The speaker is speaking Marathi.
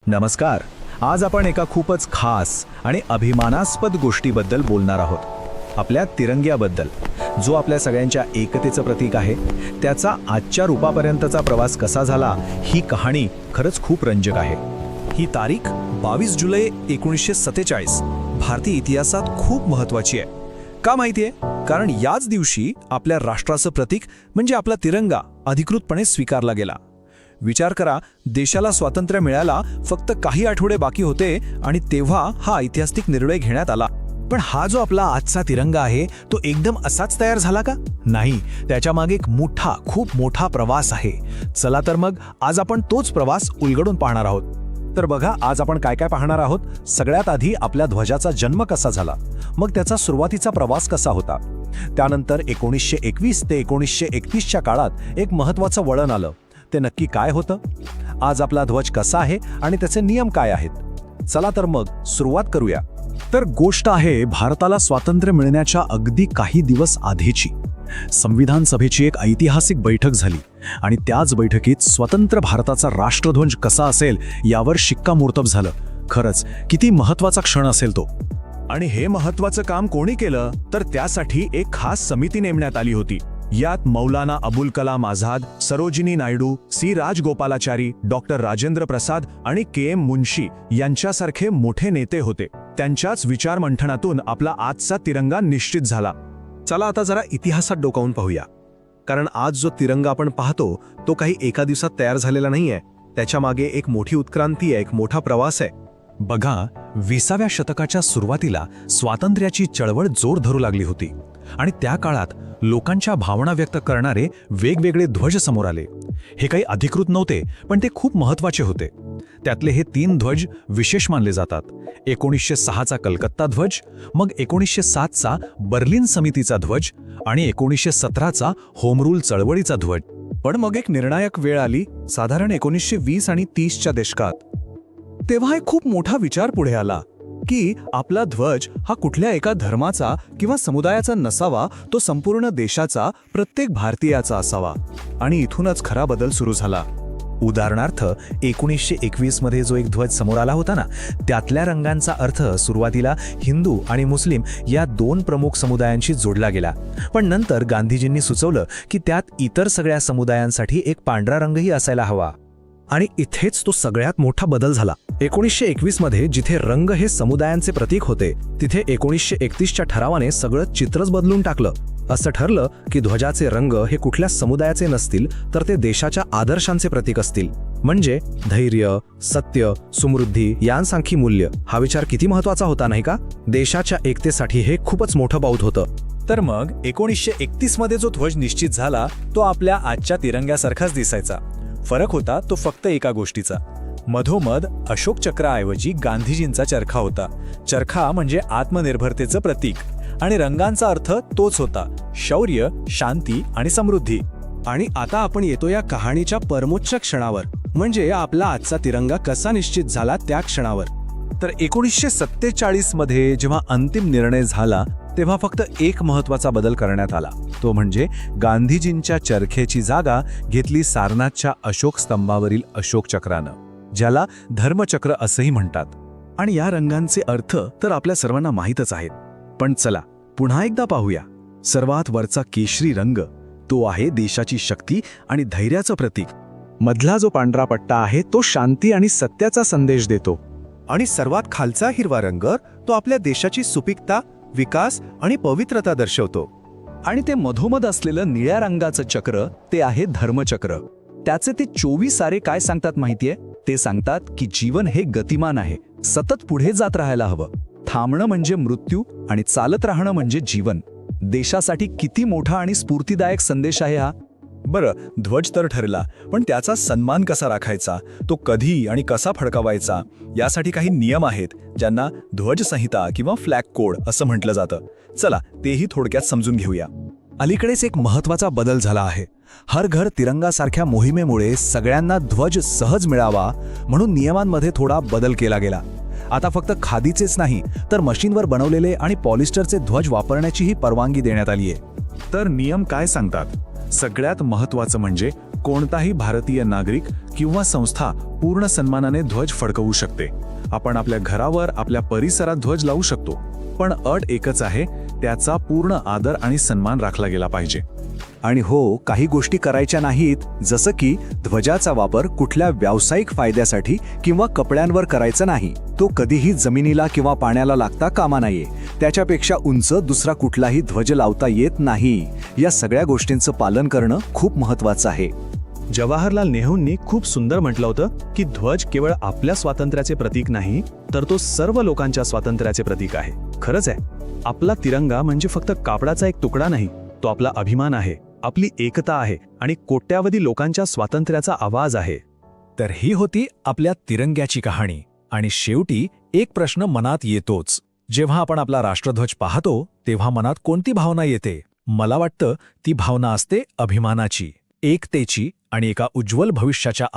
नमस्कार. आज आपण एका खूपच खास आणि अभिमानास्पद गोष्टीबद्दल बोलणार आहोत. आपल्या तिरंग्याबद्दल, जो आपल्या सगळ्यांच्या एकतेचं प्रतीक आहे. त्याचा आजच्या रूपापर्यंतचा प्रवास कसा झाला, ही कहाणी खरंच खूप रंजक आहे. ही तारीख 22 जुलै 1947 भारतीय इतिहासात खूप महत्त्वाची आहे. का माहिती आहे? कारण याच दिवशी आपल्या राष्ट्राचं प्रतीक म्हणजे आपला तिरंगा अधिकृतपणे स्वीकारला गेला. विचार करा, देशाला स्वातंत्र्य मिळायला फक्त काही आठवडे बाकी होते आणि तेव्हा हा ऐतिहासिक निर्णय घेण्यात आला. पण हा जो आपला आजचा तिरंगा आहे, तो एकदम असाच तयार झाला का? नाही, त्याच्यामागे एक खूप मोठा प्रवास आहे. चला तर मग आज आपण तोच प्रवास उलगडून पाहणार आहोत. तर बघा, आज आपण काय काय पाहणार आहोत. सगळ्यात आधी आपल्या ध्वजाचा जन्म कसा झाला, मग त्याचा सुरुवातीचा प्रवास कसा होता. त्यानंतर 1921 ते 1931च्या काळात एक महत्त्वाचं वळण आलं. ते नक्की काय होतं? आज आपला ध्वज कसा आहे आणि त्याचे नियम काय आहेत? चला तर मग सुरुवात करूया. तर गोष्ट आहे भारताला स्वातंत्र्य मिळण्याच्या अगदी काही दिवस आधीची. संविधान सभेची एक ऐतिहासिक बैठक झाली आणि त्याच बैठकीत स्वतंत्र भारताचा राष्ट्रध्वज कसा असेल यावर शिक्कामोर्तब झालं. खरंच किती महत्त्वाचा क्षण असेल तो. आणि हे महत्त्वाचं काम कोणी केलं? तर त्यासाठी एक खास समिती नेमण्यात आली होती. यात मौलाना अबुल कलाम आझाद, सरोजिनी नायडू, सी राजगोपालाचारी, डॉक्टर राजेंद्र प्रसाद आणि के.एम. मुन्शी यांच्यासारखे मोठे नेते होते. त्यांच्याच विचार मंथनातून आपला आजचा तिरंगा निश्चित झाला. चला आता जरा इतिहासात डोकावून पाहूया. कारण आज जो तिरंगा आपण पाहतो तो काही एका दिवसात तयार झालेला नाहीये. त्याच्या मागे एक मोठी उत्क्रांती आहे, एक मोठा प्रवास आहे. बघा, 20व्या शतकाच्या सुरुवातीला स्वातंत्र्याची चळवळ जोर धरू लागली होती आणि त्या काळात लोकांच्या भावना व्यक्त करणारे वेगवेगळे ध्वज समोर आले. हे काही अधिकृत नव्हते, पण ते खूप महत्त्वाचे होते. त्यातले हे 3 ध्वज विशेष मानले जातात. 1906चा कलकत्ता ध्वज, मग 1907चा बर्लिन समितीचा ध्वज आणि 1917चा होम रूल चळवळीचा ध्वज. पण मग एक निर्णायक वेळ आली, साधारण 1920 आणि 30च्या दशकात. तेव्हा एक खूप मोठा विचार पुढे आला की आपला ध्वज हा कुठल्या एका धर्माचा किंवा समुदायाचा नसावा, तो संपूर्ण देशाचा, प्रत्येक भारतीयाचा असावा. आणि इथूनच खरा बदल सुरू झाला. उदाहरणार्थ 1921 मध्ये जो एक ध्वज समोर आला होता ना, त्यातल्या रंगांचा अर्थ सुरुवातीला हिंदू आणि मुस्लिम या 2 प्रमुख समुदायांशी जोडला गेला. पण नंतर गांधीजींनी सुचवलं की त्यात इतर सगळ्या समुदायांसाठी एक पांढरा रंगही असायला हवा. आणि इथेच तो सगळ्यात मोठा बदल झाला. 1921 मध्ये जिथे रंग हे समुदायांचे प्रतीक होते, तिथे 1931च्या ठरावाने सगळं चित्रच बदलून टाकलं. असं ठरलं की ध्वजाचे रंग हे कुठल्या समुदायाचे नसतील, तर ते देशाच्या आदर्शांचे प्रतीक असतील. म्हणजे धैर्य, सत्य, समृद्धी यांसारखी मूल्य. हा विचार किती महत्त्वाचा होता, नाही का? देशाच्या एकतेसाठी हे खूपच मोठं पाऊल होतं. तर मग 1931 मध्ये जो ध्वज निश्चित झाला, तो आपल्या आजच्या तिरंग्यासारखाच दिसायचा. फरक होता तो फक्त एका गोष्टीचा. मधोमध अशोक चक्राऐवजी गांधीजींचा चरखा होता. चरखा म्हणजे आत्मनिर्भरतेचं प्रतीक आणि रंगांचा अर्थ तोच होता: शौर्य, शांती आणि समृद्धी. आणि आता आपण येतो या कहाणीच्या परमोच्च क्षणावर, म्हणजे आपला आजचा तिरंगा कसा निश्चित झाला त्या क्षणावर. तर 1947 मध्ये जेव्हा अंतिम निर्णय झाला, तेव्हा फक्त एक महत्त्वाचा बदल करण्यात आला. तो म्हणजे गांधीजींच्या चरख्याची जागा घेतली सारनाथच्या अशोक स्तंभावरील अशोक चक्रानं, ज्याला धर्मचक्र असंही म्हणतात. आणि या रंगांचे अर्थ तर आपल्या सर्वांना माहीतच आहेत. पण चला पुन्हा एकदा पाहूया. सर्वात वरचा केशरी रंग, तो आहे देशाची शक्ती आणि धैर्याचं प्रतीक. मधला जो पांढरा पट्टा आहे, तो शांती आणि सत्याचा संदेश देतो. आणि सर्वात खालचा हिरवा रंग, तो आपल्या देशाची सुपीकता, विकास आणि पवित्रता दर्शवतो. आणि ते मधोमध असलेलं निळ्या रंगाचं चक्र, ते आहे धर्मचक्र. त्याचे ते 24 सारे काय सांगतात माहितीये? ते सांगतात की जीवन हे गतिमान आहे, सतत पुढे जात राहायला हवं. थांबणं म्हणजे मृत्यू आणि चालत राहणं म्हणजे जीवन. देशासाठी किती मोठा आणि स्फूर्तिदायक संदेश आहे हा. बरं, ध्वज तर ठरला, पण त्याचा सन्मान कसा राखायचा, तो कधी आणि कसा फडकावायचा, यासाठी काही नियम आहेत, ज्यांना ध्वज संहिता किंवा फ्लॅग कोड असं म्हटलं जातं. चला तेही थोडक्यात समजून घेऊया. अलीकडेच एक महत्त्वाचा बदल झाला आहे. हर घर तिरंगा सारख्या मोहिमेमुळे सगळ्यांना ध्वज सहज मिळावा म्हणून नियमांमध्ये थोडा बदल केला गेला. आता फक्त खादीचेच नाही, तर मशीनवर बनवलेले आणि पॉलिस्टरचे ध्वज वापरण्याचीही परवानगी देण्यात आली आहे. तर नियम काय सांगतात? सगळ्यात महत्त्वाचं म्हणजे कोणताही भारतीय नागरिक किंवा संस्था पूर्ण सन्मानाने ध्वज फडकवू शकते. आपण आपल्या घरावर, आपल्या परिसरात ध्वज लावू शकतो, पण अट एकच आहे, त्याचा पूर्ण आदर आणि सन्मान राखला गेला पाहिजे. आणि हो, काही गोष्टी करायच्या नाहीत, जसं की ध्वजाचा वापर कुठल्या व्यावसायिक फायद्यासाठी किंवा कपड्यांवर करायचा नाही. तो कधीही जमिनीला किंवा पाण्याला लागता कामा नये. त्याच्यापेक्षा उंच दुसरा कुठलाही ध्वज लावता येत नाही. या सगळ्या गोष्टींचं पालन करणं खूप महत्त्वाचं आहे. जवाहरलाल नेहरूंनी खूप सुंदर म्हटलं होतं की ध्वज केवळ आपल्या स्वातंत्र्याचे प्रतीक नाही, तर तो सर्व लोकांच्या स्वातंत्र्याचे प्रतीक आहे. खरंच आहे, आपला तिरंगा म्हणजे फक्त कापडाचा एक तुकडा नाही, तो आपला अभिमान आहे, आपली एकता आहे आणि कोट्यावधी लोकांच्या स्वातंत्र्याचा आवाज आहे. तर ही होती आपल्या तिरंग्याची कहाणी. आणि शेवटी एक प्रश्न मनात येतोच. जेव्हा आपण आपला राष्ट्रध्वज पाहतो तेव्हा मनात कोणती भावना येते? मला वाटतं ती भावना असते अभिमानाची, एकतेची आणि एका उज्ज्वल भविष्याच्या